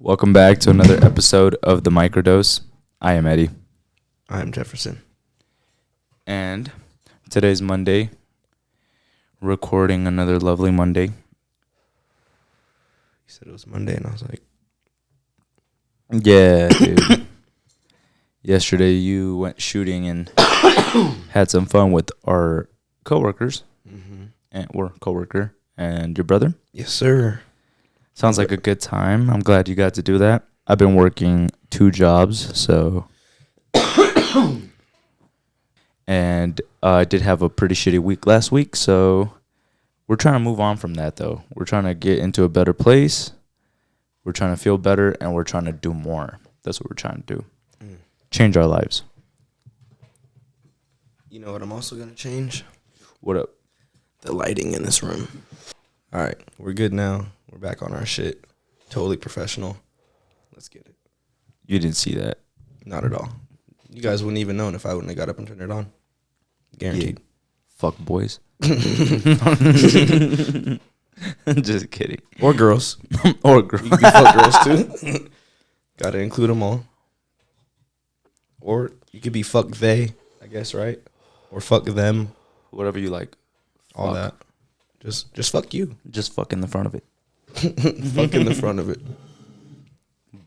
Welcome back to another episode of the Microdose. I am Eddie. I am Jefferson. And today's Monday. Recording another lovely Monday. You said it was Monday, and I was like, Yeah, dude. Yesterday you went shooting and had some fun with our coworkers. Or coworker and your brother. yes, sir. Sounds like a good time. I'm glad you got to do that. I've been working 2 jobs, so. And I did have a pretty shitty week last week, so we're trying to move on from that, though. We're trying to get into a better place. We're trying to feel better, and we're trying to do more. That's what we're trying to do. Change our lives. You know what I'm also going to change? What up? The lighting in this room. All right, we're good now. We're back on our shit. Totally professional. Let's get it. You didn't see that. Not at all. You guys wouldn't even known if I wouldn't have got up and turned it on. Guaranteed. Yeah. Fuck boys. Just kidding. Or girls. Or girls. You can fuck girls too. Got to include them all. Or you could be fuck they, I guess, right? Or fuck them. Whatever you like. All Fuck. that. Just fuck you. Just fuck in the front of it. Fuck in the front of it.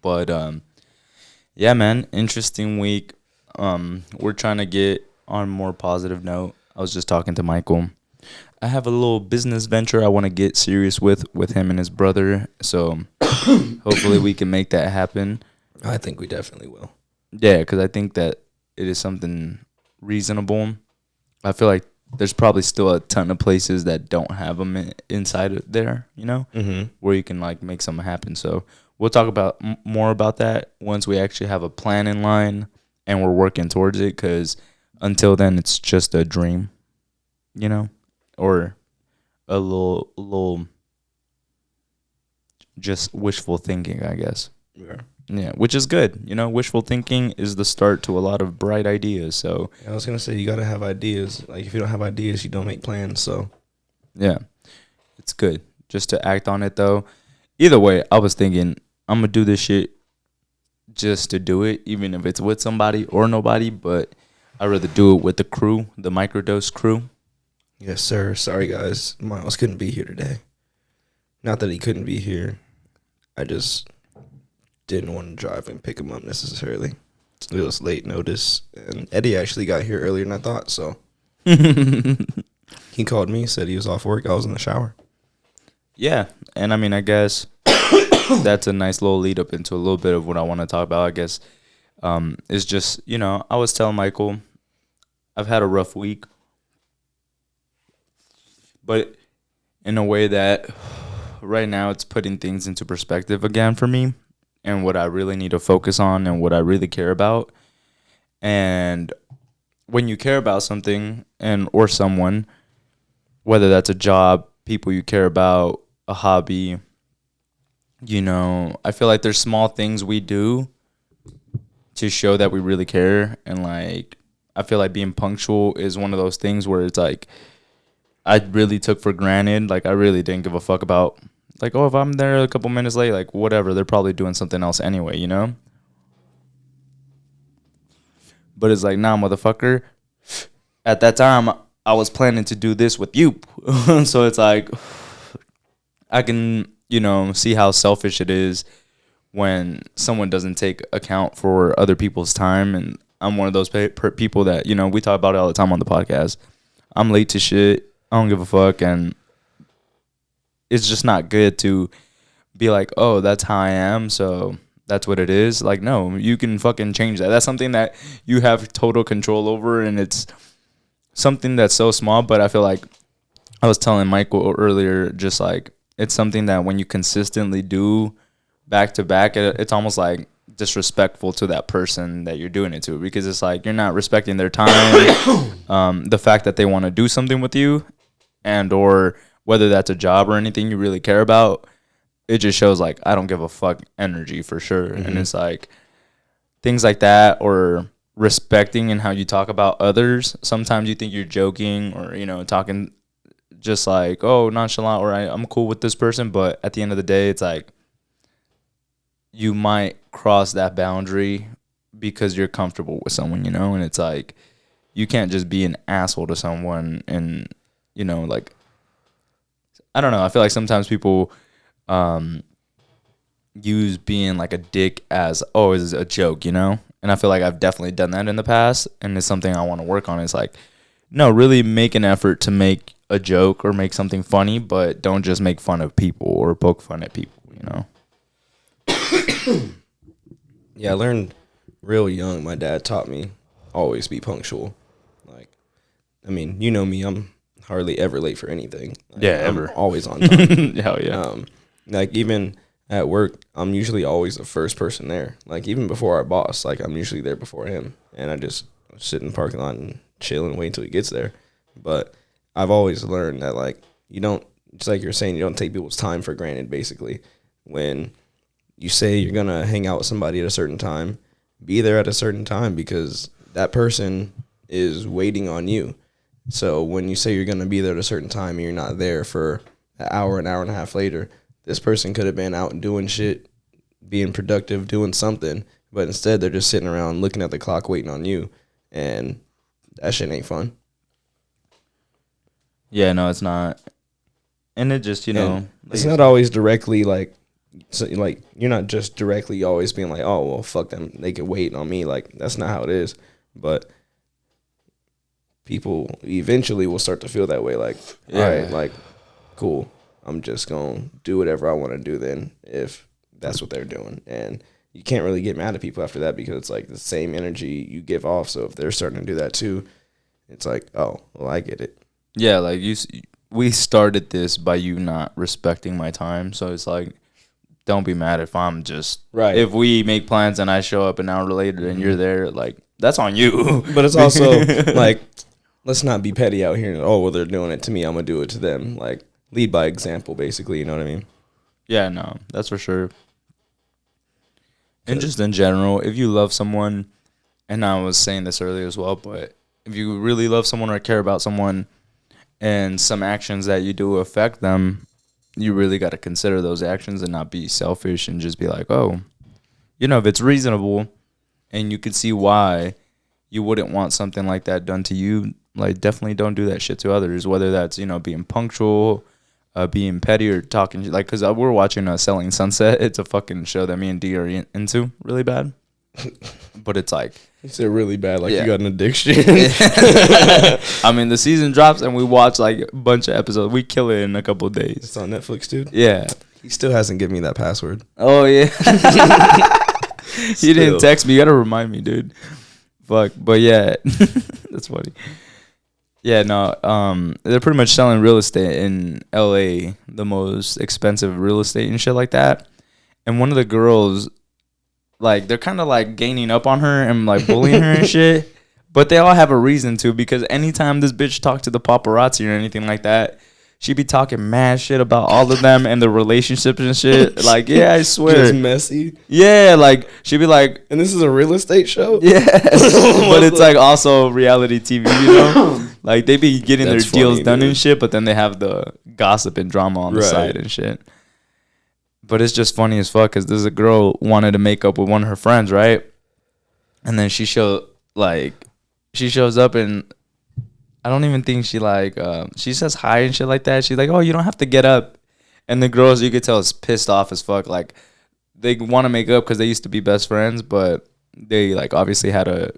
But yeah, man, interesting week. We're trying to get on a more positive note. I was just talking to Michael. I have a little business venture I want to get serious with him and his brother. So hopefully we can make that happen. I think we definitely will. Yeah, because I think that it is something reasonable. I feel like there's probably still a ton of places that don't have them inside of there, you know, where you can like make something happen. So we'll talk about more about that once we actually have a plan in line and we're working towards it. Because until then, it's just a dream, you know, or a little just wishful thinking, I guess. Yeah, which is good. You know, wishful thinking is the start to a lot of bright ideas. So I was going to say, you got to have ideas. Like, if you don't have ideas, you don't make plans. So, yeah, it's good just to act on it, though. Either way, I was thinking, I'm going to do this shit just to do it, even if it's with somebody or nobody. But I'd rather do it with the crew, the Microdose crew. yes, sir. Sorry, guys. Miles couldn't be here today. Not that he couldn't be here. I just didn't want to drive and pick him up necessarily. It was late notice, and Eddie actually got here earlier than I thought, so he called me, said he was off work. I was in the shower. Yeah, and I mean, I guess that's a nice little lead up into a little bit of what I want to talk about, I guess. It's just, you know, I was telling Michael, I've had a rough week, but in a way that right now it's putting things into perspective again for me. And what I really need to focus on and what I really care about. And when you care about something or someone, whether that's a job, people you care about, a hobby, you know, I feel like there's small things we do to show that we really care. And like, I feel like being punctual is one of those things where it's like, I really took for granted. Like, I really didn't give a fuck about, like, oh, if I'm there a couple minutes late, like, whatever. They're probably doing something else anyway, you know? But it's like, nah, motherfucker. At that time, I was planning to do this with you. So it's like, I can, you know, see how selfish it is when someone doesn't take account for other people's time. And I'm one of those people that, you know, we talk about it all the time on the podcast. I'm late to shit. I don't give a fuck. And it's just not good to be like, oh, that's how I am, so that's what it is. Like, no, you can fucking change that. That's something that you have total control over, and it's something that's so small, but I feel like I was telling Michael earlier, just like, it's something that when you consistently do back to back, it's almost like disrespectful to that person that you're doing it to, because it's like you're not respecting their time, the fact that they want to do something with you, and or whether that's a job or anything you really care about. It just shows like I don't give a fuck energy for sure. And it's like things like that, or respecting and how you talk about others. Sometimes you think you're joking or, you know, talking just like, oh, nonchalant, or I'm cool with this person. But at the end of the day, it's like you might cross that boundary because you're comfortable with someone, you know? And it's like, you can't just be an asshole to someone and, you know, like, I don't know. I feel like sometimes people use being like a dick as, oh, it's a joke, you know? And I feel like I've definitely done that in the past, and it's something I want to work on. It's like, no, really make an effort to make a joke or make something funny, but don't just make fun of people or poke fun at people, you know? Yeah, I learned real young. My dad taught me always be punctual. Like, I mean, you know me, I'm hardly ever late for anything. Like, Yeah, I'm ever. always on time. Hell yeah. Like, even at work, I'm usually always the first person there. Like, even before our boss, like, I'm usually there before him. And I just sit in the parking lot and chill and wait until he gets there. But I've always learned that, like, you don't, just like you're saying, you don't take people's time for granted, basically. When you say you're going to hang out with somebody at a certain time, be there at a certain time because that person is waiting on you. So when you say you're going to be there at a certain time and you're not there for an hour and a half later, this person could have been out doing shit, being productive, doing something, but instead they're just sitting around looking at the clock waiting on you, and that shit ain't fun. Yeah, no, it's not. And it just, you know. It's not always directly like, so, like, you're not just directly always being like, oh, well, fuck them, they can wait on me. Like, that's not how it is. But people eventually will start to feel that way. Like, all right, like, cool. I'm just going to do whatever I want to do then if that's what they're doing. And you can't really get mad at people after that because it's like the same energy you give off. So if they're starting to do that too, it's like, oh, well, I get it. Yeah, like we started this by you not respecting my time. So it's like, don't be mad if I'm just, right. If we make plans and I show up an hour later and you're there, like, that's on you. But it's also like, let's not be petty out here. Oh, well, they're doing it to me, I'm going to do it to them. Like, lead by example, basically, you know what I mean? Yeah, no, that's for sure. And just in general, if you love someone, and I was saying this earlier as well, but if you really love someone or care about someone and some actions that you do affect them, you really got to consider those actions and not be selfish and just be like, oh, you know, if it's reasonable and you can see why you wouldn't want something like that done to you, like, definitely don't do that shit to others, whether that's, you know, being punctual, being petty, or talking, like, because we're watching Selling Sunset. It's a fucking show that me and D are into really bad. But it's like, it's really bad, like, you got an addiction. I mean, the season drops and we watch like a bunch of episodes. We kill it in a couple of days. It's on Netflix, dude. Yeah. He still hasn't given me that password. Oh, yeah. He didn't text me. You gotta remind me, dude. Fuck. But yeah, that's funny. Yeah, no, they're pretty much selling real estate in LA, the most expensive real estate and shit like that. And one of the girls, like, they're kind of like gaining up on her and like bullying her and shit. But they all have a reason to, because anytime this bitch talked to the paparazzi or anything like that, she be talking mad shit about all of them and their relationships and shit. Like, yeah, I swear. Just messy. Yeah, like, she be like... And this is a real estate show? Yeah. But it's like also reality TV, you know? Like, they be getting their deals done and shit, but then they have the gossip and drama on the side and shit. But it's just funny as fuck, because there's a girl wanted to make up with one of her friends, right? And then she shows up and... I don't even think she she says hi and shit like that. She's like, oh, you don't have to get up. And the girls, you could tell, is pissed off as fuck. Like, they want to make up because they used to be best friends, but they, like, obviously had a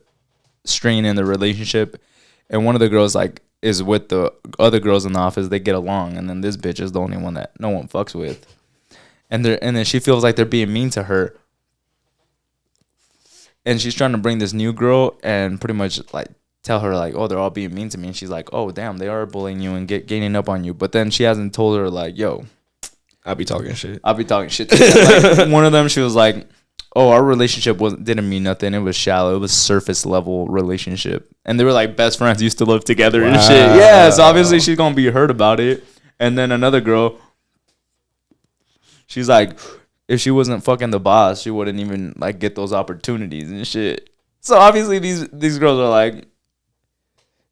strain in the relationship. And one of the girls, like, is with the other girls in the office. They get along. And then this bitch is the only one that no one fucks with. And then she feels like they're being mean to her. And she's trying to bring this new girl and pretty much, like, tell her, like, oh, they're all being mean to me. And she's like, oh, damn, they are bullying you and gaining up on you. But then she hasn't told her, like, yo, I'll be talking shit. To them. Like, one of them, she was like, oh, our relationship didn't mean nothing. It was shallow. It was surface level relationship. And they were like best friends, used to live together and shit. Yeah, so obviously she's going to be hurt about it. And then another girl, she's like, if she wasn't fucking the boss, she wouldn't even, like, get those opportunities and shit. So obviously these girls are like,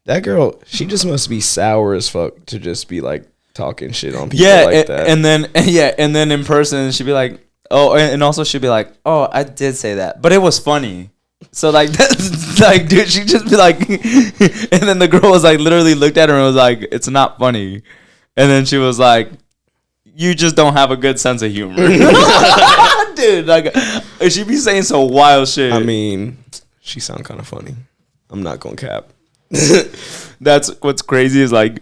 that girl, she just must be sour as fuck to just be like talking shit on people like that. And then in person she'd be like, Oh, and also she'd be like, "Oh, I did say that, but it was funny." So like, that's like, dude, she'd just be like, and then the girl was like, literally looked at her and was like, "It's not funny," and then she was like, "You just don't have a good sense of humor." Dude, like, she be saying some wild shit. I mean, she sound kind of funny. I'm not gonna cap. That's what's crazy is like,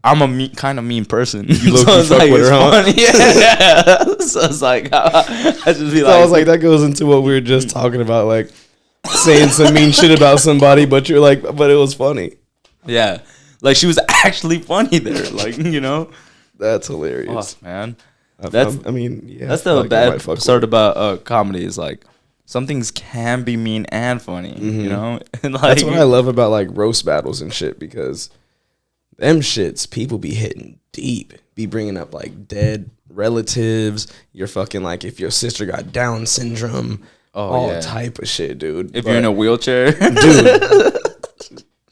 I'm a kind of mean person. You So it's fuck like, with it's her, huh? funny. Yeah. So it's like, I just be So like, I was like, that goes into what we were just talking about, like saying some mean shit about somebody, but you're like, but it was funny. yeah, like she was actually funny there. Like, you know, That's hilarious. oh, man. I mean, yeah. That's the like, I bad might fuck part with about comedy is like some things can be mean and funny, you know? And like, That's what I love about like roast battles and shit, because them shits, people be hitting deep, be bringing up like dead relatives. You're fucking like if your sister got Down syndrome, all yeah. type of shit, dude. If you're in a wheelchair. dude,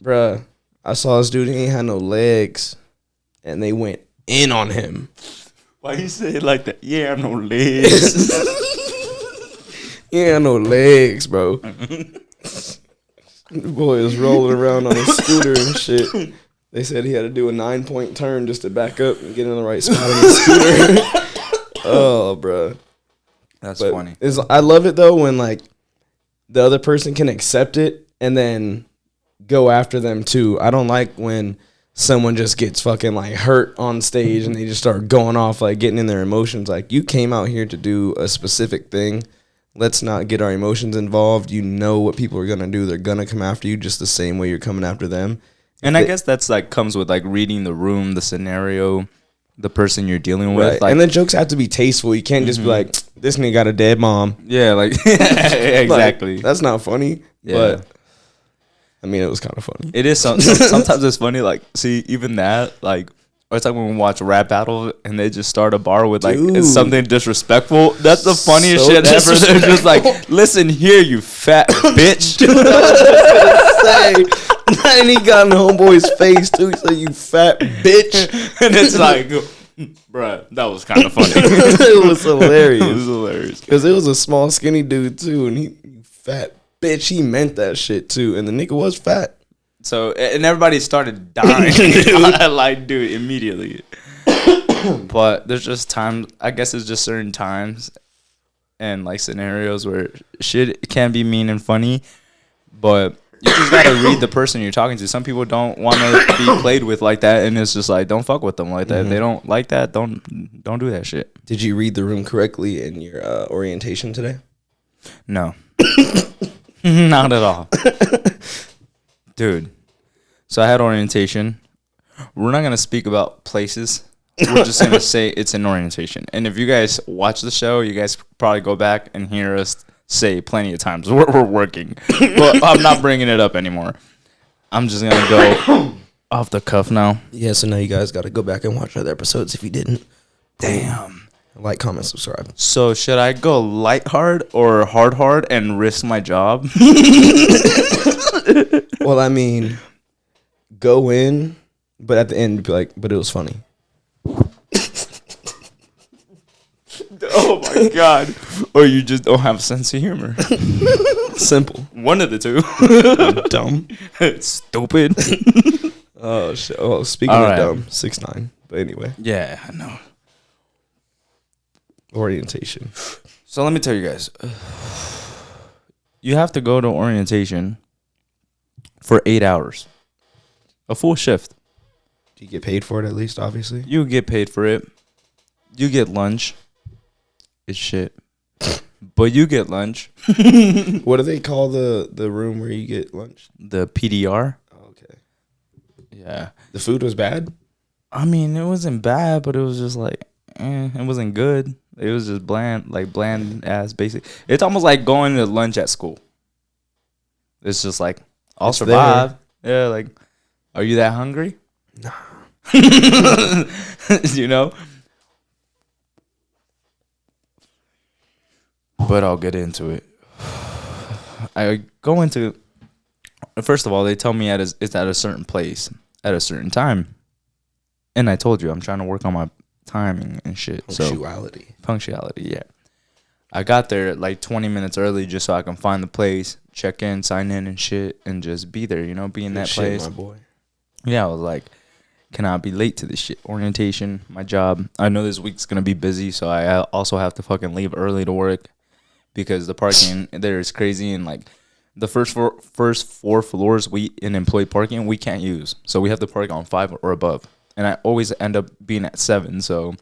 bruh, I saw this dude, he ain't had no legs, and they went in on him. Why you say it like that? Yeah, no legs. He ain't had no legs, bro. Boy is rolling around on a scooter and shit. They said he had to do a 9-point turn just to back up and get in the right spot on the scooter. Oh, bro. That's But funny. I love it though when like the other person can accept it and then go after them too. I don't like when someone just gets fucking like hurt on stage and they just start going off, like getting in their emotions. Like, you came out here to do a specific thing. Let's not get our emotions involved. You know what people are gonna do. They're gonna come after you just the same way you're coming after them. And I guess that's like comes with like reading the room, the scenario, the person you're dealing with. Right. Like, And the jokes have to be tasteful. You can't just be like, this nigga got a dead mom. yeah, like exactly. Like, that's not funny. Yeah. But I mean, it was kind of funny. It is sometimes it's funny. Like, see, even that, like, or it's like when we watch rap battle and they just start a bar with like Dude. it's something disrespectful. That's the funniest So shit ever. They're just like, listen here, you fat bitch. Say, and he got in homeboy's face too. He said, "You fat bitch," And it's like, bruh, that was kind of funny. it was hilarious. It was hilarious. Because it was a small, skinny dude too, and he, "You fat bitch," he meant that shit too, and the nigga was fat. So, and everybody started dying. Like, dude, immediately. But there's just times, I guess it's just certain times and like scenarios where shit can be mean and funny, but you just gotta read the person you're talking to. Some people don't want to be played with like that, and it's just like, don't fuck with them like that. If they don't like that, don't do that shit. Did you read the room correctly in your orientation today? No. Not at all. Dude. So I had orientation. We're not going to speak about places. We're just going to say it's an orientation. And if you guys watch the show, you guys probably go back and hear us say plenty of times we're working. But I'm not bringing it up anymore. I'm just going to go off the cuff now. Yeah, so now you guys got to go back and watch other episodes if you didn't. Damn. Like, comment, subscribe. So should I go light hard or hard and risk my job? Well, I mean, go in, but at the end, be like, but it was funny. Oh my God. Or you just don't have a sense of humor. Simple. One of the two. Dumb. Stupid. Oh, shit. Oh, speaking All of right. dumb, 6'9". But anyway, Yeah, I know. orientation. So let me tell you guys. You have to go to orientation for 8 hours. A full shift. Do you get paid for it at least, obviously? You get paid for it. You get lunch. It's shit. But you get lunch. What do they call the room where you get lunch? The PDR. Oh, okay. Yeah. The food was bad? I mean, it wasn't bad, but it was just like, it wasn't good. It was just bland ass basic. It's almost like going to lunch at school. It's just like, I'll It's survive. Yeah, like, are you that hungry? Nah. You know? But I'll get into it. I go into, first of all, they tell me it's at a certain place at a certain time. And I told you, I'm trying to work on my timing and shit. Punctuality, yeah. I got there like 20 minutes early just so I can find the place, check in, sign in and shit, and just be there, be in that place. My boy. Yeah, I was like, cannot be late to this shit. Orientation, my job. I know this week's going to be busy, so I also have to fucking leave early to work because the parking there is crazy. And like the first four floors in employee parking, we can't use. So we have to park on 5 or above. And I always end up being at 7. So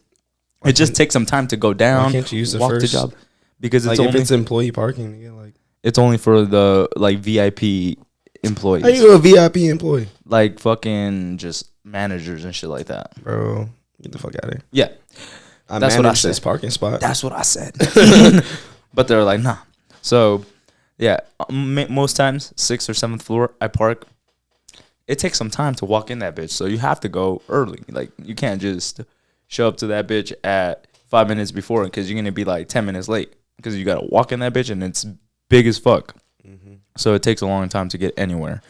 it just takes some time to go down. Why can't you use the walk first? to job? Because it's like if it's employee parking, it's only for the like VIP employees. How you a VIP employee? Like fucking just managers and shit like that. Bro, get the fuck out of here. Yeah. That's what I said. This parking spot. That's what I said. But they're like, nah. So, yeah, most times, 6th or 7th floor, I park. It takes some time to walk in that bitch. So you have to go early. Like, you can't just show up to that bitch at 5 minutes before because you're going to be like 10 minutes late. Because you got to walk in that bitch and it's big as fuck. Mm-hmm. So it takes a long time to get anywhere.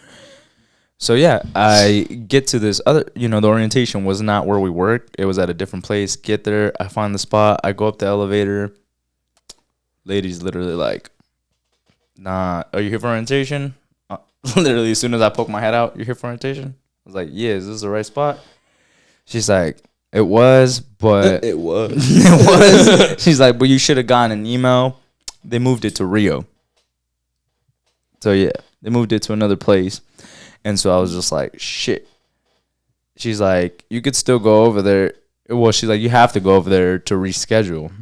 So yeah, I get to this other, the orientation was not where we work. It was at a different place. Get there, I find the spot. I go up the elevator. Lady's literally like, nah, are you here for orientation? Literally, as soon as I poke my head out, you're here for orientation? I was like, yeah, is this the right spot? She's like, it was, but... It was. It was. She's like, but you should have gotten an email. They moved it to Rio. So yeah, they moved it to another place. And so I was just like, shit. She's like, you could still go over there. Well, she's like, you have to go over there to reschedule.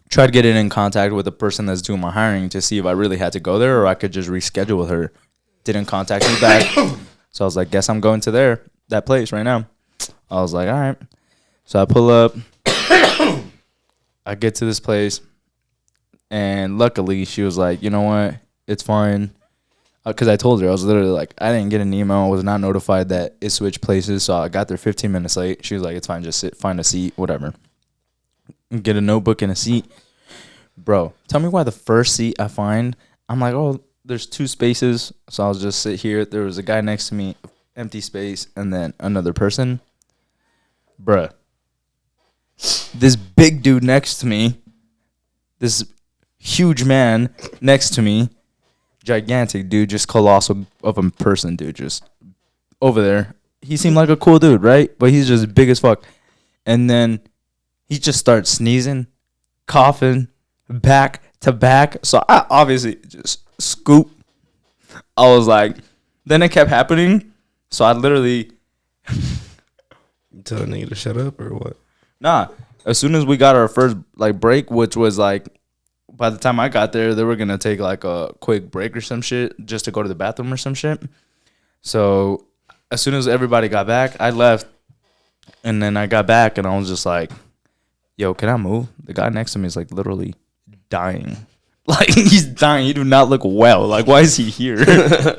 Tried getting in contact with the person that's doing my hiring to see if I really had to go there or I could just reschedule with her. Didn't contact me back. So I was like, guess I'm going to that place right now. I was like, all right. So I pull up. I get to this place. And luckily, she was like, you know what? It's fine. Because I told her, I was literally like, I didn't get an email. I was not notified that it switched places. So I got there 15 minutes late. She was like, it's fine. Just sit, find a seat, whatever. Get a notebook and a seat. Bro, tell me why the first seat I find, I'm like, oh, there's 2 spaces. So I'll just sit here. There was a guy next to me, empty space, and then another person. Bruh. This big dude next to me, this huge man next to me, gigantic dude, just colossal of a person, dude, just over there. He seemed like a cool dude, right? But he's just big as fuck. And then he just starts sneezing, coughing, back to back. So I obviously just scoop. I was like, then it kept happening. So I literally... You tell a nigga to shut up or what? Nah. As soon as we got our first break, which was like, by the time I got there, they were going to take like a quick break or some shit just to go to the bathroom or some shit. So as soon as everybody got back, I left. And then I got back and I was just like, yo, can I move? The guy next to me is like literally dying. Like he's dying. He do not look well. Like why is he here?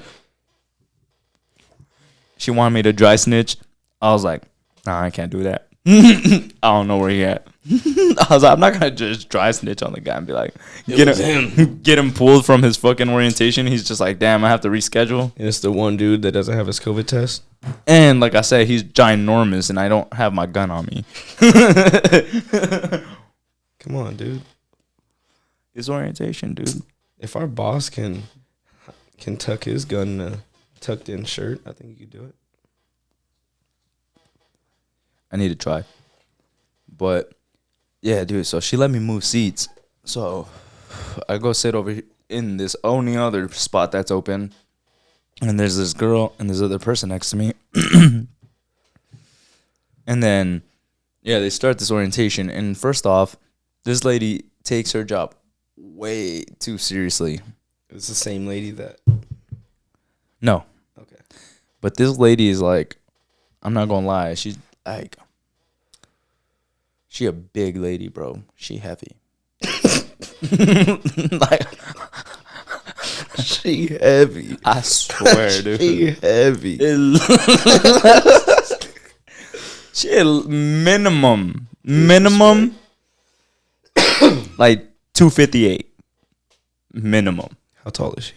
She wanted me to dry snitch. I was like, nah, I can't do that. I don't know where he at. I was like, I'm not gonna just dry snitch on the guy and be like, get him pulled from his fucking orientation. He's just like, damn, I have to reschedule. And it's the one dude that doesn't have his COVID test. And like I said, he's ginormous, and I don't have my gun on me. Come on, dude. It's orientation, dude. If our boss can tuck his gun in a tucked in shirt, I think you could do it. I need to try. But yeah, dude, so she let me move seats. So I go sit over in this only other spot that's open. And there's this girl and this other person next to me. And then, yeah, they start this orientation. And first off, this lady takes her job way too seriously. It's the same lady that... No. Okay. But this lady is like, I'm not going to lie. She's like... She a big lady, bro. She heavy. Like, she heavy. I swear, dude. She heavy. She minimum like 258 minimum. How tall is she?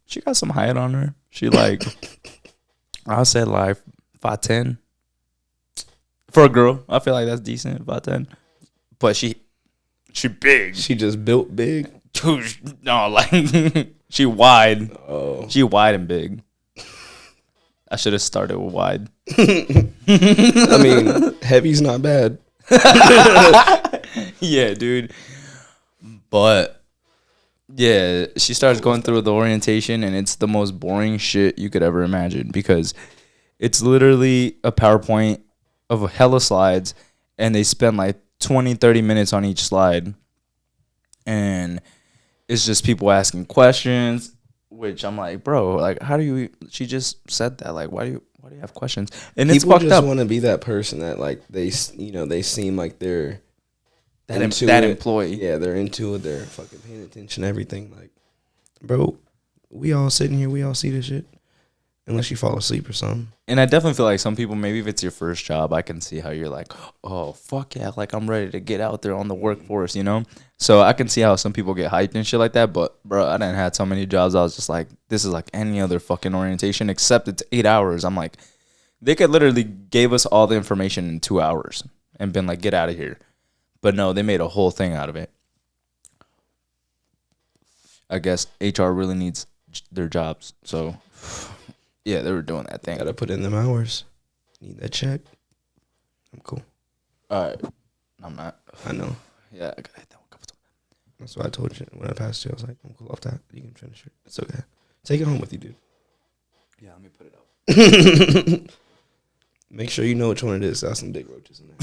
She got some height on her. She like, I said like 5'10". For a girl, I feel like that's decent, about 10. But she big. She just built big. Dude, no, like she wide. Oh. She wide and big. I should have started with wide. I mean, heavy's not bad. Yeah, dude. But yeah, she starts going through the orientation, and it's the most boring shit you could ever imagine because it's literally a PowerPoint of a hella slides, and they spend like 20, 30 minutes on each slide. And it's just people asking questions, which I'm like, bro, like, how do you? She just said that, like, why do you have questions? And it's fucked up. People just want to be that person that, like, they seem like they're that employee. Yeah, they're into it. They're fucking paying attention to everything. Like, bro, we all sitting here, we all see this shit, unless you fall asleep or something. And I definitely feel like some people, maybe if it's your first job, I can see how you're like, oh, fuck yeah, like I'm ready to get out there on the workforce, you know? So I can see how some people get hyped and shit like that. But, bro, I didn't have so many jobs. I was just like, this is like any other fucking orientation, except it's 8 hours. I'm like, they could literally gave us all the information in 2 hours and been like, get out of here. But no, they made a whole thing out of it. I guess HR really needs their jobs. So... yeah, they were doing that thing. Gotta put in them hours. Need that check. I'm cool. All right. I'm not. I know. Yeah, I gotta hit that one a couple times. That's what I told you when I passed you. I was like, I'm cool off that. You can finish it. It's okay. Take it home with you, dude. Yeah, let me put it up. Make sure you know which one it is. There's some big roaches in there.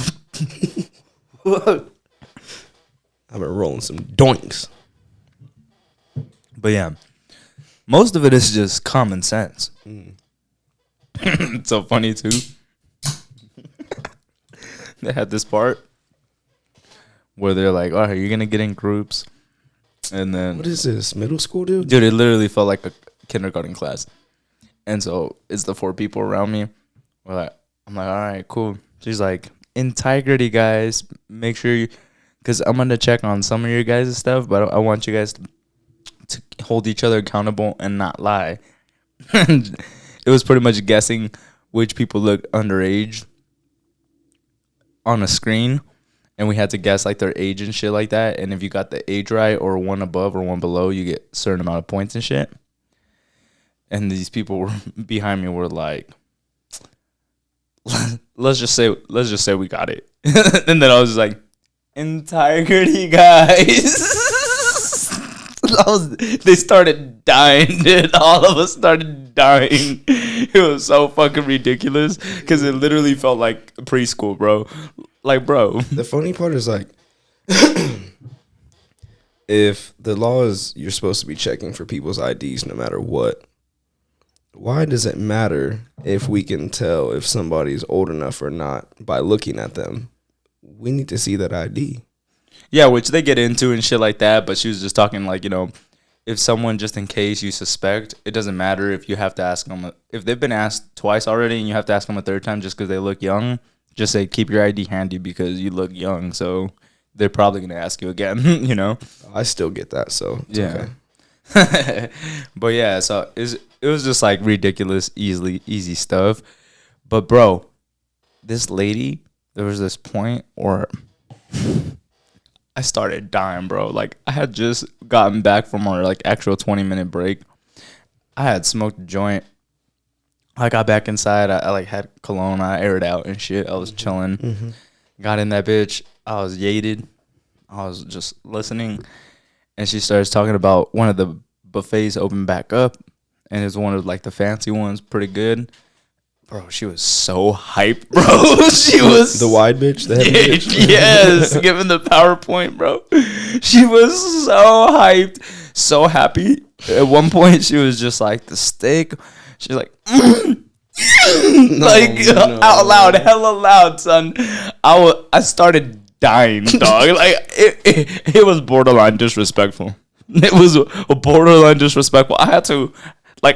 I've been rolling some doinks. But yeah, most of it is just common sense. It's so funny too. They had this part where they're like, "Oh, you're gonna get in groups," and then what is this? Middle school, dude? Dude, it literally felt like a kindergarten class. And so it's the 4 people around me. I'm like, all right, cool. She's like, integrity, guys. Make sure you, because I'm gonna check on some of your guys' stuff, but I want you guys to hold each other accountable and not lie. And it was pretty much guessing which people looked underage on a screen, and we had to guess like their age and shit like that. And if you got the age right, or one above or one below, you get a certain amount of points and shit. And these people were behind me were like, let's just say we got it. And then I was like, integrity, guys. They started dying, dude. All of us started dying. It was so fucking ridiculous because it literally felt like preschool, bro. Like, bro. The funny part is, like, if the law is you're supposed to be checking for people's IDs no matter what, why does it matter if we can tell if somebody's old enough or not by looking at them? We need to see that ID. Yeah, which they get into and shit like that, but she was just talking like, if someone, just in case you suspect, it doesn't matter if you have to ask them. If they've been asked twice already and you have to ask them a third time just because they look young, just say, keep your ID handy because you look young, so they're probably going to ask you again, I still get that, so it's yeah. okay. But yeah, so it was just like ridiculous, easy stuff. But bro, this lady, there was this point where I started dying, bro. Like, I had just gotten back from our like actual 20-minute break. I had smoked a joint. I got back inside. I like had cologne. I aired out and shit. I was chilling. Mm-hmm. Got in that bitch. I was yated. I was just listening. And she starts talking about one of the buffets opened back up. And it's one of like the fancy ones, pretty good. Bro, she was so hyped, bro. She was the wide bitch, the heavy bitch. Yes, given the PowerPoint, bro. She was so hyped, so happy. At one point, she was just like the steak. She's like, out loud, hella loud, son. I started dying, dog. Like it was borderline disrespectful. It was borderline disrespectful. I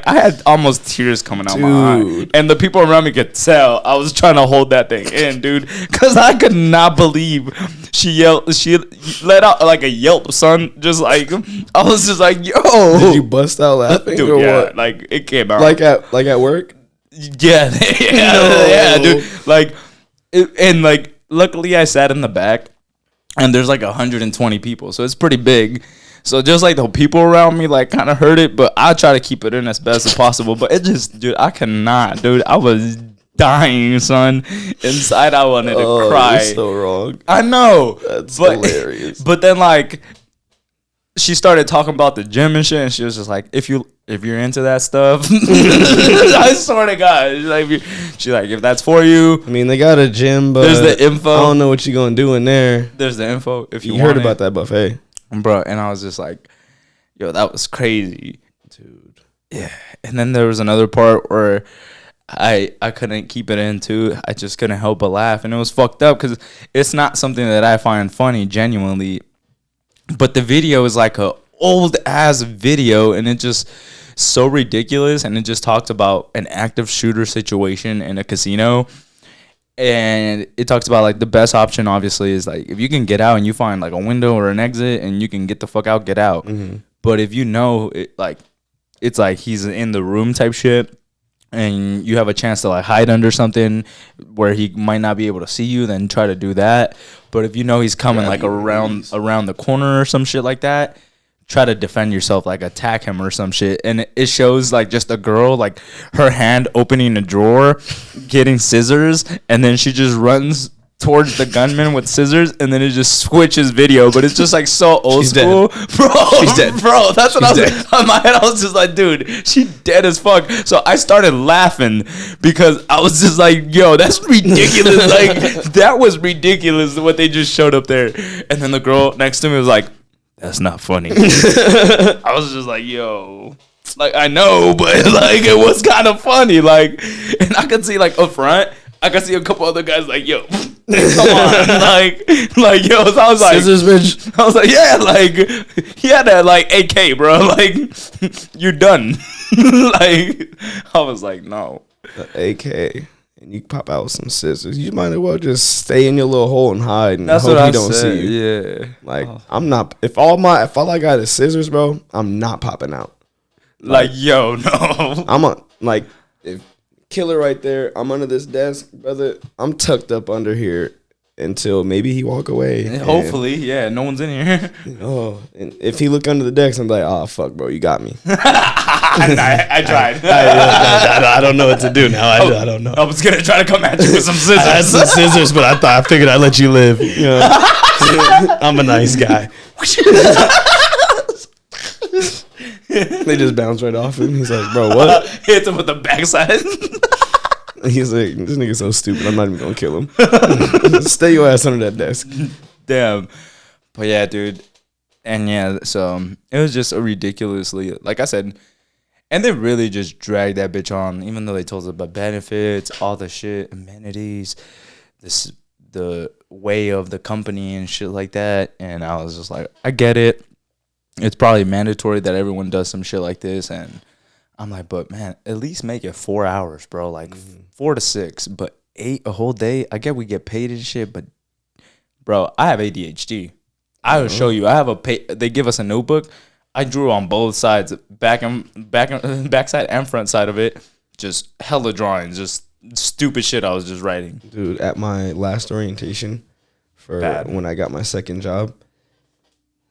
had almost tears coming out my eye. And the people around me could tell I was trying to hold that thing in, dude. Because I could not believe she let out like a yelp, son. Just like, I was just like, yo. Did you bust out laughing, dude, or yeah, what? Like, it came out. Like at work? Yeah. Yeah, dude. Like, And like, luckily I sat in the back, and there's like 120 people, so it's pretty big. So just like the people around me like kind of heard it, but I try to keep it in as best as possible. But it just, dude, I cannot, dude. I was dying, son. Inside, I wanted to cry. You're so wrong. I know. That's hilarious. But then like, she started talking about the gym and shit, and she was just like, if you're into that stuff, I swear to God, she's like, if that's for you. I mean, they got a gym, but there's the info. I don't know what you're gonna do in there. There's the info if you heard about that buffet, bro. And I was just like, yo, that was crazy, dude. Yeah. And then there was another part where I couldn't keep it in too. I just couldn't help but laugh, and it was fucked up because it's not something that I find funny genuinely. But the video is like a old ass video, and it just so ridiculous. And it just talks about an active shooter situation in a casino, and it talks about like the best option obviously is like if you can get out and you find like a window or an exit and you can get the fuck out, get out. Mm-hmm. But if you know it, like it's like he's in the room type shit, and you have a chance to like hide under something where he might not be able to see you, then try to do that. But if you know he's coming like around the corner or some shit like that, try to defend yourself, like attack him or some shit. And it shows like just a girl, like her hand opening a drawer, getting scissors, and then she just runs towards the gunman with scissors, and then it just switches video, but it's just like so old school. Bro, she's dead. Bro, that's what I was on my head. I was just like, dude, she dead as fuck. So I started laughing because I was just like, yo, that's ridiculous. Like, that was ridiculous what they just showed up there. And then the girl next to me was like, that's not funny. I was just like, yo, like, I know, but like, it was kind of funny. Like, and I could see like up front, I could see a couple other guys like, yo, come on, like, yo. So I was like, scissors, bitch. I was like, yeah, like, he had that like AK, bro. Like, you're done. Like, I was like, no, the AK, and you pop out with some scissors. You might as well just stay in your little hole and hide, and that's hope what he don't see you. Yeah, like I'm not. If all I got is scissors, bro, I'm not popping out. Like yo, no. I'm a like if. Killer right there. I'm under this desk, brother. I'm tucked up under here until maybe he walk away. Hopefully, yeah. No one's in here. Oh, and if he look under the desk, I'm like, oh fuck, bro, you got me. I tried. I don't know what to do now. I don't know. I was gonna try to come at you with some scissors. I had some scissors, but I figured I'd let you live. You know? I'm a nice guy. They just bounce right off him. He's like, bro, what? Hits him with the backside. He's like, this nigga's so stupid. I'm not even gonna kill him. Stay your ass under that desk. Damn. But yeah, dude. And yeah, so it was just a ridiculously, like I said, and they really just dragged that bitch on, even though they told us about benefits, all the shit, amenities, the way of the company and shit like that. And I was just like, I get it. It's probably mandatory that everyone does some shit like this. And I'm like, but man, at least make it 4 hours, bro. Like 4 to 6, but 8 a whole day. I get we get paid and shit, but bro, I have ADHD. I will show you. I have they give us a notebook. I drew on both sides, back side and front side of it. Just hella drawings, just stupid shit I was just writing. Dude, at my last orientation for when I got my second job,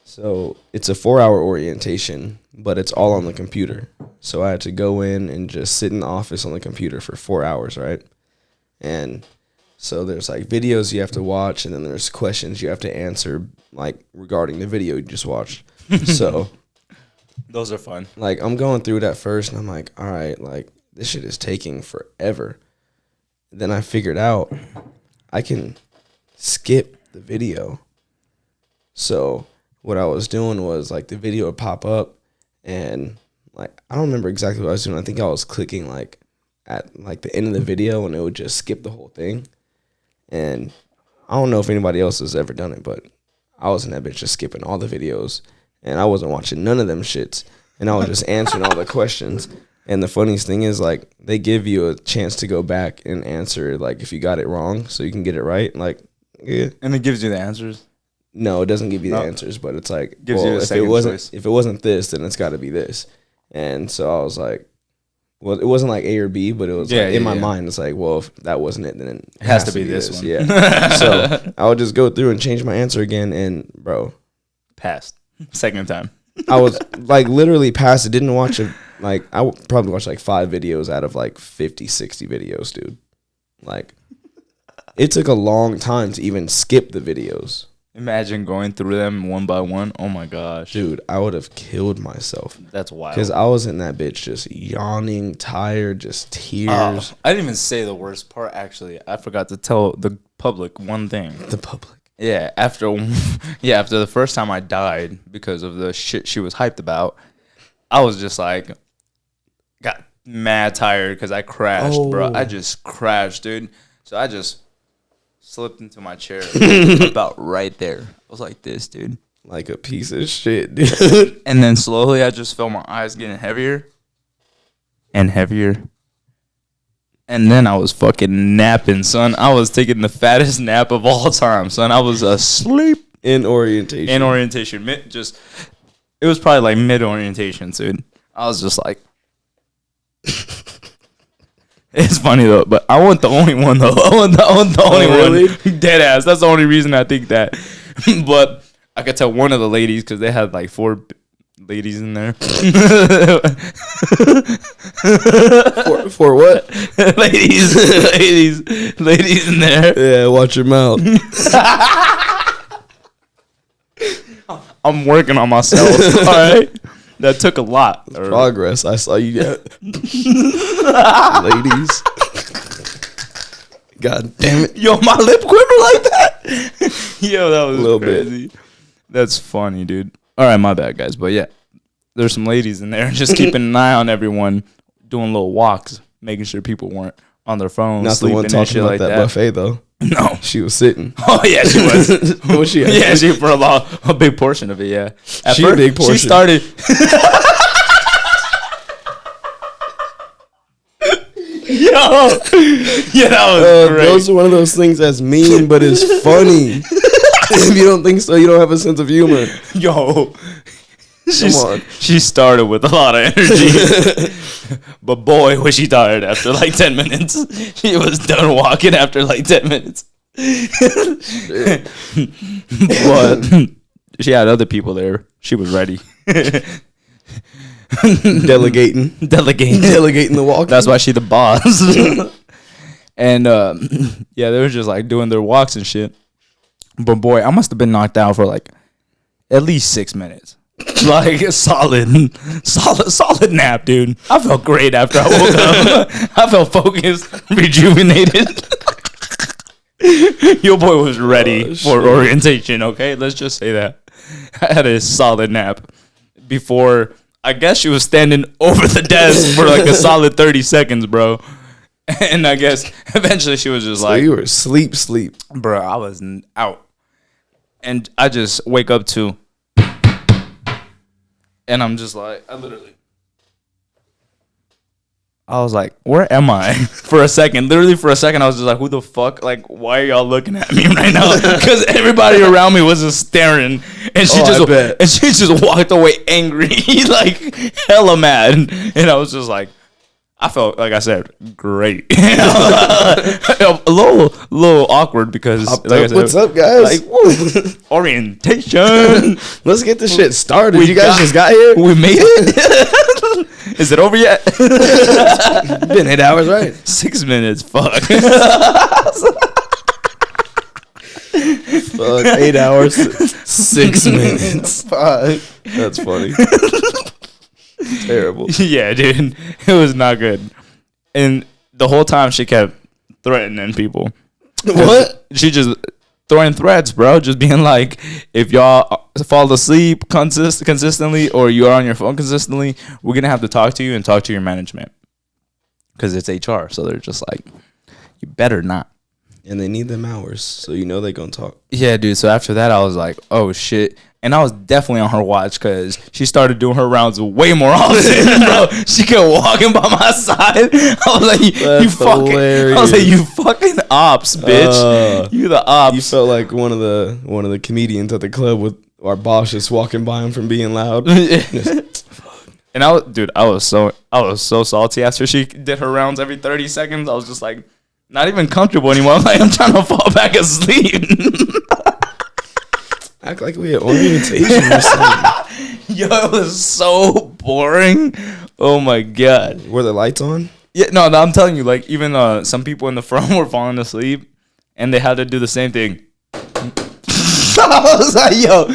so it's a 4-hour orientation, but it's all on the computer. So I had to go in and just sit in the office on the computer for 4 hours, right? And so there's like videos you have to watch, and then there's questions you have to answer, like regarding the video you just watched. So those are fun. Like I'm going through it at first, and I'm like, all right, like this shit is taking forever. Then I figured out I can skip the video. So what I was doing was like the video would pop up, and like I don't remember exactly what I was doing. I think I was clicking like at like the end of the video, and it would just skip the whole thing. And I don't know if anybody else has ever done it, but I was in that bitch just skipping all the videos, and I wasn't watching none of them shits, and I was just answering all the questions. And the funniest thing is, like, they give you a chance to go back and answer, like, if you got it wrong, so you can get it right. Like, yeah. And it gives you the answers? No, it doesn't give you the answers, but it's like, gives you a if it wasn't this, then it's got to be this. And so I was like, Well, it wasn't like A or B, but it was like, in my mind, it's like, well, if that wasn't it, then it has to be this one. Yeah. So I would just go through and change my answer again, and bro, passed second time. I was like literally passed. I didn't watch it. Like I probably watched like 5 videos out of like 50, 60 videos, dude. Like it took a long time to even skip the videos. Imagine going through them one by one. Oh my gosh, dude, I would have killed myself. That's wild. Because I was in that bitch just yawning, tired, just tears. I didn't even say the worst part. Actually, I forgot to tell the public one thing. The public. Yeah, after the first time I died because of the shit she was hyped about, I was just like, got mad tired because I crashed, bro. I just crashed, dude. So I just slipped into my chair about right there. I was like this, dude. Like a piece of shit, dude. And then slowly I just felt my eyes getting heavier and heavier. And then I was fucking napping, son. I was taking the fattest nap of all time, son. I was asleep. In orientation. It was probably like mid-orientation, dude. I was just like... It's funny though, but I wasn't the only one though. I wasn't the only one. Dead ass. That's the only reason I think that. But I could tell one of the ladies because they had like 4 ladies in there. for what? ladies in there. Yeah, watch your mouth. I'm working on myself. All right. That took a lot. Progress. I saw you. Ladies. God damn it. Yo, my lip quiver like that? Yo, that was a little crazy. Bit. That's funny, dude. All right, my bad, guys. But yeah, there's some ladies in there just keeping an eye on everyone, doing little walks, making sure people weren't on their phones. Not the one talking about like that buffet, though. No. She was sitting. Oh, yeah, she was. What was she at? Yeah, she for a big portion of it, yeah. At first, a big portion. She started... Yo! Yeah, that was great. Those are one of those things that's mean, but it's funny. If you don't think so, you don't have a sense of humor. Yo. Come on. She started with a lot of energy. But boy, was she tired after like 10 minutes. She was done walking after like 10 minutes. But she had other people there. She was ready. Delegating the walk. That's why she the boss. And yeah, they were just like doing their walks and shit. But boy, I must have been knocked out for like at least 6 minutes. Like a solid nap, dude. I felt great after I woke up. I felt focused, rejuvenated. Your boy was ready for orientation, okay? Let's just say that. I had a solid nap before. I guess she was standing over the desk for like a solid 30 seconds, bro. And I guess eventually she was just like... you were sleep. Bro, I was out. And I just wake up to... And I'm just like, I was like, where am I? For a second, literally for a second, I was just like, who the fuck? Like, why are y'all looking at me right now? Because everybody around me was just staring, and she just walked away angry, like hella mad. And I was just like, I felt, like I said, great. A little awkward because, like I said, what's up, guys? Like, orientation. Let's get this shit started. You guys just got here? We made it? Is it over yet? Been 8 hours, right? 6 minutes. Fuck. Fuck, 8 hours, 6 minutes. Fuck. That's funny. Terrible. Yeah, dude. It was not good. And the whole time she kept threatening people. What? She just throwing threats, bro. Just being like, if y'all fall asleep consistently or you're on your phone consistently, we're going to have to talk to you and talk to your management. Because it's HR. So they're just like, you better not. And they need them hours. So you know they're going to talk. Yeah, dude. So after that, I was like, oh, shit. And I was definitely on her watch because she started doing her rounds way more often, bro. She kept walking by my side. I was like, you fucking ops, bitch. You the ops. You felt like one of the comedians at the club with our boss just walking by him from being loud. And I was so salty after she did her rounds every 30 seconds. I was just like, not even comfortable anymore. I'm like, I'm trying to fall back asleep. Act like we had orientation or something. Yo, it was so boring. Oh my god. Were the lights on? Yeah, no, I'm telling you, like even some people in the front were falling asleep, and they had to do the same thing. I was like, yo,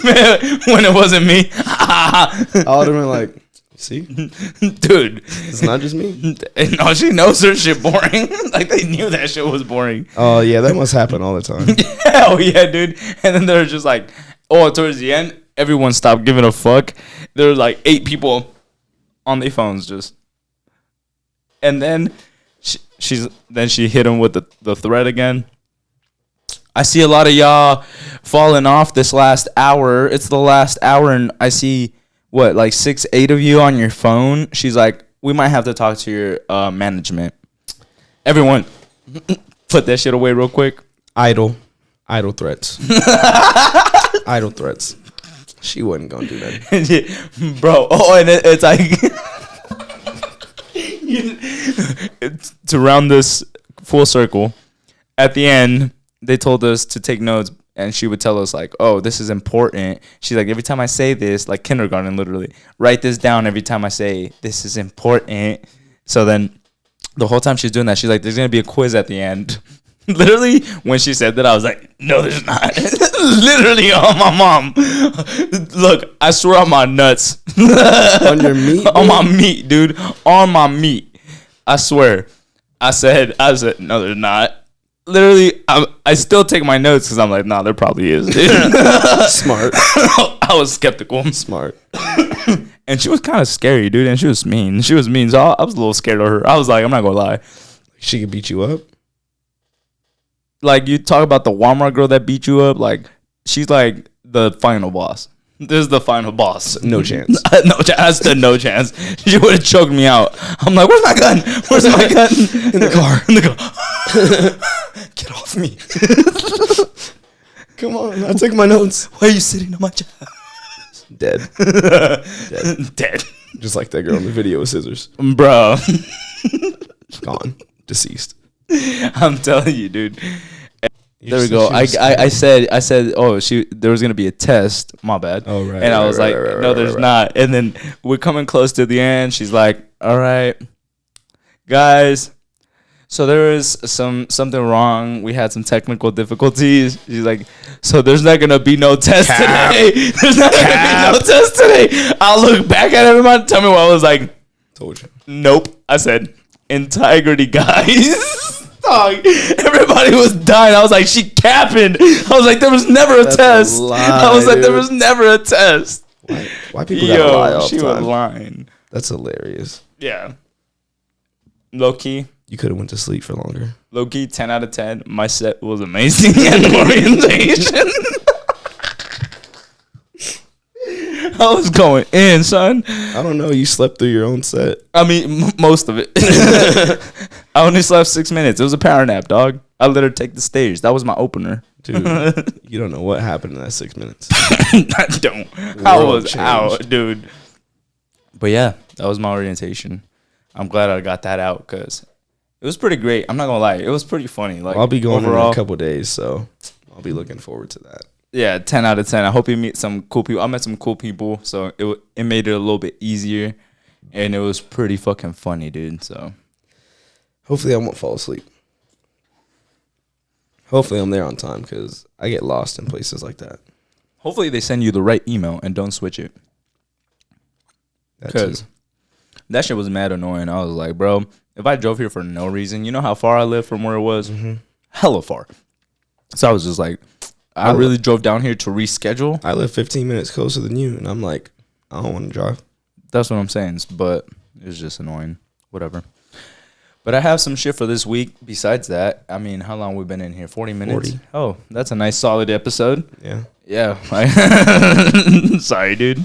man, when it wasn't me. I would have been like, see, dude, it's not just me. And no, she knows her shit boring. Like they knew that shit was boring. Oh yeah, that must happen all the time. Hell yeah, dude. And then they're just like, oh, towards the end, everyone stopped giving a fuck. There were like 8 people on their phones just. And then she hit him with the thread again. I see a lot of y'all falling off this last hour. It's the last hour, and I see like 6, 8 of you on your phone. She's like, we might have to talk to your management. Everyone, put that shit away real quick. Idle threats. Idle threats. She wasn't gonna do that, bro. Oh, and it's like to round this full circle. At the end, they told us to take notes, and she would tell us like, oh, this is important. She's like, every time I say this, like kindergarten, literally, write this down every time I say this is important. So then the whole time she's doing that, she's like, there's going to be a quiz at the end. Literally, when she said that, I was like, no, there's not. Literally, on my mom. Look, I swear on my nuts. On your meat? On my meat, dude. On my meat. I swear. I said, no, there's not. Literally, I still take my notes because I'm like, nah, there probably is. Smart. I was skeptical. Smart. And she was kind of scary, dude, and she was mean. So I was a little scared of her. I was like, I'm not going to lie. She could beat you up? Like, you talk about the Walmart girl that beat you up, like, she's like the final boss. This is the final boss. No chance. No chance. No chance. She would have choked me out. I'm like, where's my gun? Where's my gun? In the car. In the car. Get off me. Come on. I took my notes. Why are you sitting on my chest? Dead. Dead. Just like that girl in the video with scissors. Bro. Gone. Deceased. I'm telling you, dude. There we go. I said, oh, there was gonna be a test. My bad. Oh right. And I was like, no, there's not. And then we're coming close to the end. She's like, all right, guys. So there is something wrong. We had some technical difficulties. She's like, so there's not gonna be no test today. There's not gonna be no test today. I'll look back at everyone. Tell me what I was like. Told you. Nope. I said, integrity, guys. Dog. Everybody was dying. I was like, she capping. I was like, there was never a test. I was like, there was never a test. Why people gotta lie all the time? She was lying. That's hilarious. Yeah. Low key. You could have went to sleep for longer. Low key, 10 out of 10. My set was amazing at orientation. I was going in, son. I don't know. You slept through your own set. I mean, most of it. I only slept 6 minutes. It was a power nap, dog. I let her take the stage. That was my opener. Dude, you don't know what happened in that 6 minutes. I don't. I was out, dude. But yeah, that was my orientation. I'm glad I got that out because it was pretty great. I'm not going to lie. It was pretty funny. Like, I'll be going overall, in a couple days, so I'll be looking forward to that. Yeah, 10 out of 10. I hope you meet some cool people. I met some cool people, so it made it a little bit easier, and it was pretty fucking funny, dude. So hopefully I won't fall asleep. Hopefully I'm there on time because I get lost in places like that. Hopefully they send you the right email and don't switch it. Because that shit was mad annoying. I was like, bro, if I drove here for no reason, you know how far I live from where it was? Mm-hmm. Hella far. So I was just like, I really drove down here to reschedule. I live 15 minutes closer than you, and I'm like, I don't want to drive. That's what I'm saying, but it was just annoying. Whatever. But I have some shit for this week. Besides that, I mean, how long we been in here? 40 minutes? 40. Oh, that's a nice solid episode. Yeah. Yeah. Sorry, dude.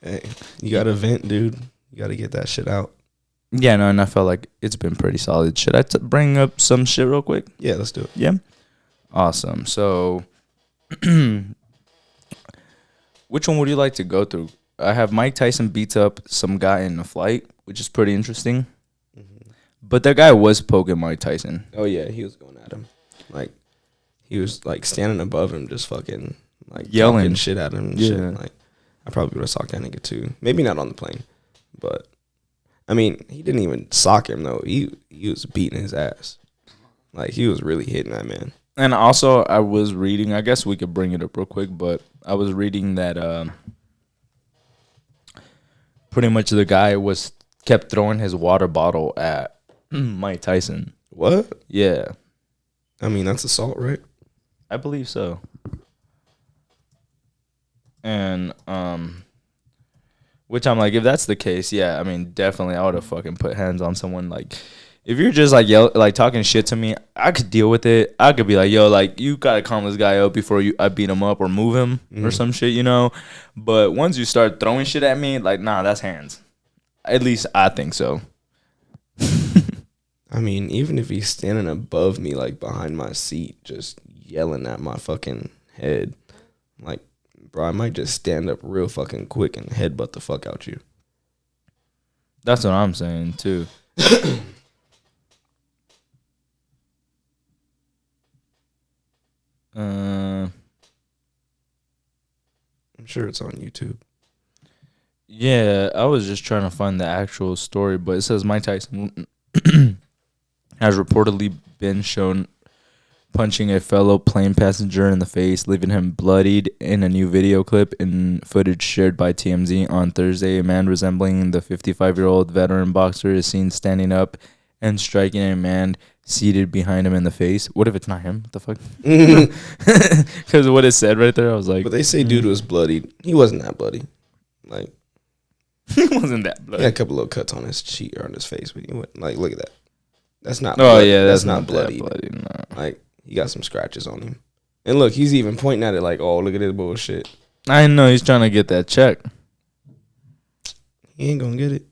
Hey, you got to vent, dude. You got to get that shit out. Yeah, no, and I felt like it's been pretty solid. Should I bring up some shit real quick? Yeah, let's do it. Yeah. Awesome. So, which one would you like to go through? I have Mike Tyson beats up some guy in a fight, which is pretty interesting. Mm-hmm. But that guy was poking Mike Tyson. Oh yeah, he was going at him. Like he was like standing above him, just fucking like Yelling talking shit at him. And shit. Like I probably would have socked that nigga too. Maybe not on the plane, but I mean, he didn't even sock him though. He was beating his ass. Like he was really hitting that man. And also, I was reading. I guess we could bring it up real quick, but I was reading that pretty much the guy kept throwing his water bottle at Mike Tyson. What? Yeah, I mean, that's assault, right? I believe so. And which I'm like, if that's the case, yeah, I mean, definitely, I would have fucking put hands on someone. Like, if you're just like talking shit to me, I could deal with it. I could be like, yo, like you gotta calm this guy up before I beat him up or move him or some shit, you know. But once you start throwing shit at me, like, nah, that's hands. At least I think so. I mean, even if he's standing above me, like behind my seat, just yelling at my fucking head, like, bro, I might just stand up real fucking quick and headbutt the fuck out you. That's what I'm saying too. I'm sure it's on YouTube. Yeah, I was just trying to find the actual story, but it says Mike Tyson has reportedly been shown punching a fellow plane passenger in the face, leaving him bloodied in a new video clip in footage shared by TMZ on Thursday. A man resembling the 55-year-old veteran boxer is seen standing up and striking a man seated behind him in the face. What if it's not him? What the fuck? Because what it said right there, I was like... But they say dude was bloodied. He wasn't that bloody. Like... He wasn't that bloody. He had a couple little cuts on his cheek or on his face, but he went, like, look at that. That's not. Oh bloody. yeah, that's not bloody. bloody. No. Like he got some scratches on him, and look, he's even pointing at it like, "Oh, look at this bullshit." I know he's trying to get that check. He ain't gonna get it.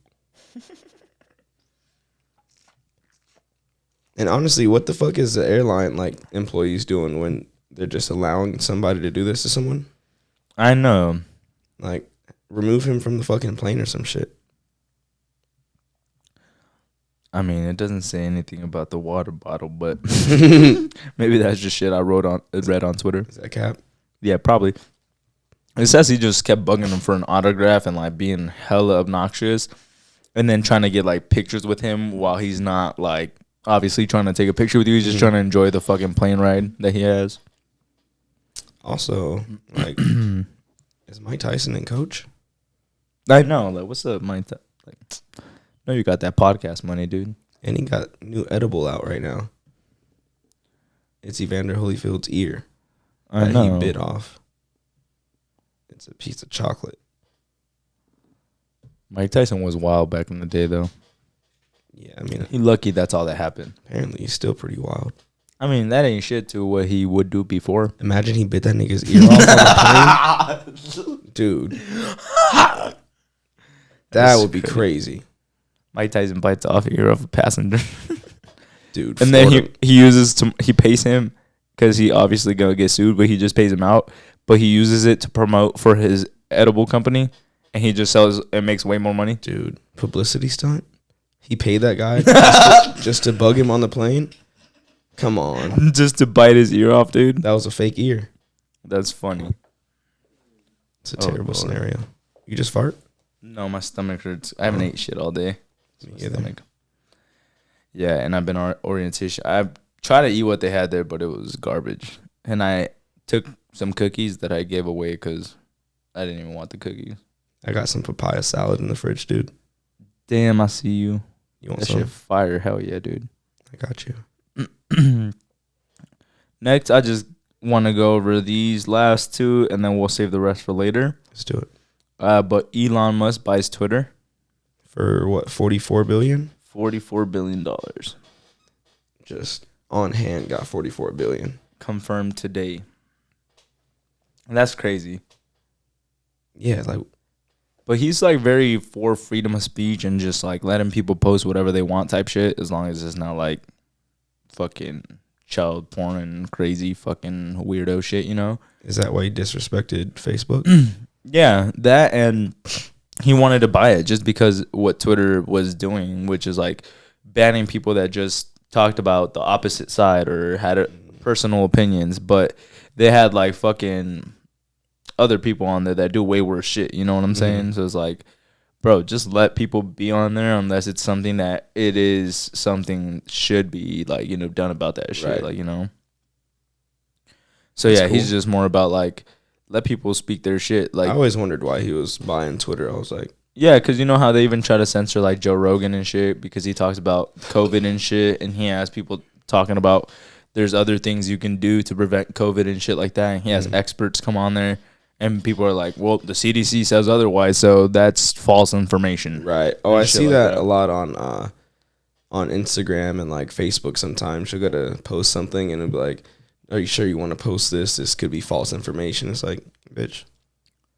And honestly, what the fuck is the airline like employees doing when they're just allowing somebody to do this to someone? I know. Like, remove him from the fucking plane or some shit. I mean, it doesn't say anything about the water bottle, but maybe that's just shit I read on Twitter. Is that cap? Yeah, probably. It says he just kept bugging him for an autograph and like being hella obnoxious, and then trying to get like pictures with him while he's not like obviously trying to take a picture with you. He's just trying to enjoy the fucking plane ride that he has. Also, like, is Mike Tyson in coach? I know. Like, what's up, Mike? Like, no, you got that podcast money, dude. And he got new edible out right now. It's Evander Holyfield's ear I that know. he bit off. It's a piece of chocolate. Mike Tyson was wild back in the day, though. Yeah, I mean, He lucky that's all that happened. apparently he's still pretty wild. I mean, that ain't shit to what he would do before. Imagine he bit that nigga's ear off on the plane. Dude. That would be crazy. Mike Tyson bites off the ear of a passenger. Dude. And then he pays him because he obviously gonna get sued, but he just pays him out. But he uses it to promote for his edible company, and he just sells and makes way more money. Dude, publicity stunt? He paid that guy just to bug him on the plane? Come on. Just to bite his ear off, dude. That was a fake ear. That's funny. It's a terrible scenario. You just fart? No, my stomach hurts. I haven't ate shit all day. Me My either. stomach. Yeah, and I've been orientation. I tried to eat what they had there, but it was garbage. And I took some cookies that I gave away because I didn't even want the cookies. I got some papaya salad in the fridge, dude. Damn, I see you. You want That some? shit fire. Hell yeah, dude. I got you. Next, I just want to go over these last two, and then we'll save the rest for later. Let's do it. But Elon Musk buys Twitter. For what, 44 billion? $44 billion. Just on hand got 44 billion. Confirmed today. That's crazy. Yeah, like, But he's like very for freedom of speech and just like letting people post whatever they want type shit, as long as it's not like fucking child porn and crazy fucking weirdo shit, you know? is that why he disrespected Facebook? Yeah, that, and he wanted to buy it just because what Twitter was doing, which is like banning people that just talked about the opposite side or had personal opinions, but they had like fucking other people on there that do way worse shit. You know what I'm saying? So it's like, bro, just let people be on there unless it's something that it is something should be like, you know, done about that shit. Right. Like, you know. So That's yeah, he's cool. just more about like let people speak their shit. Like I always wondered why he was buying Twitter. I was like, yeah, because you know how they even try to censor like Joe Rogan and shit because he talks about COVID and shit, and he has people talking about there's other things you can do to prevent COVID and shit like that. And he has experts come on there, and people are like, "Well, the CDC says otherwise, so that's false information." right. Oh, And I shit see like that that. a lot on Instagram and like Facebook sometimes. She'll go to post something and it'll be like, are you sure you want to post this? This could be false information. It's like, bitch,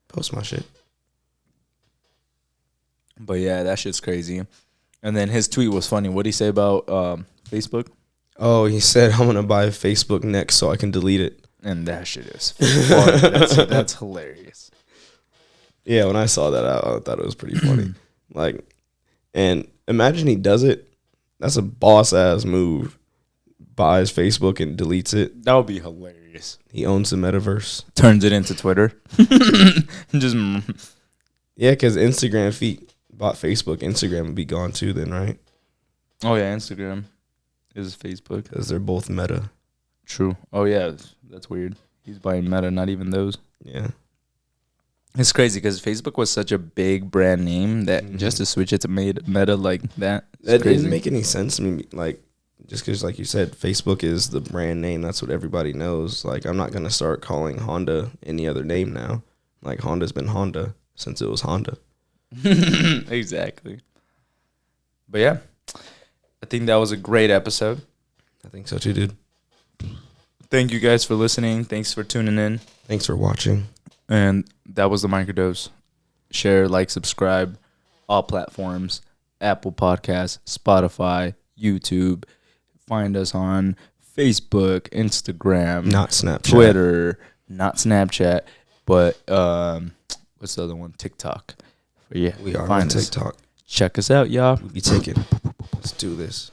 post my shit. But yeah, that shit's crazy. And then his tweet was funny. What'd he say about Facebook? Oh, he said, I'm going to buy Facebook next so I can delete it. And that shit is funny. That's hilarious. Yeah, when I saw that, I thought it was pretty funny. Like, and imagine he does it. That's a boss-ass move. Buys Facebook and deletes it. That would be hilarious. He owns the metaverse. Turns it into Twitter. Just Yeah, because Instagram, if he bought Facebook, Instagram would be gone too then, right? oh yeah, Instagram is Facebook. Because they're both meta. True. Oh yeah, that's weird. He's buying Meta, not even those. Yeah. It's crazy because Facebook was such a big brand name that just to switch it to Meta like that, That crazy. didn't make any sense to me. Like, just because, like you said, Facebook is the brand name. That's what everybody knows. Like, I'm not going to start calling Honda any other name now. Like, Honda's been Honda since it was Honda. Exactly. But yeah, I think that was a great episode. I think so too, dude. Thank you guys for listening. Thanks for tuning in. Thanks for watching. And that was the Microdose. Share, like, subscribe, all platforms, Apple Podcasts, Spotify, YouTube. Find us on Facebook, Instagram, Not Snapchat. Twitter, not Snapchat, but what's the other one? TikTok. But yeah, We are find on us. TikTok. Check us out, y'all. We be taking. Let's do this.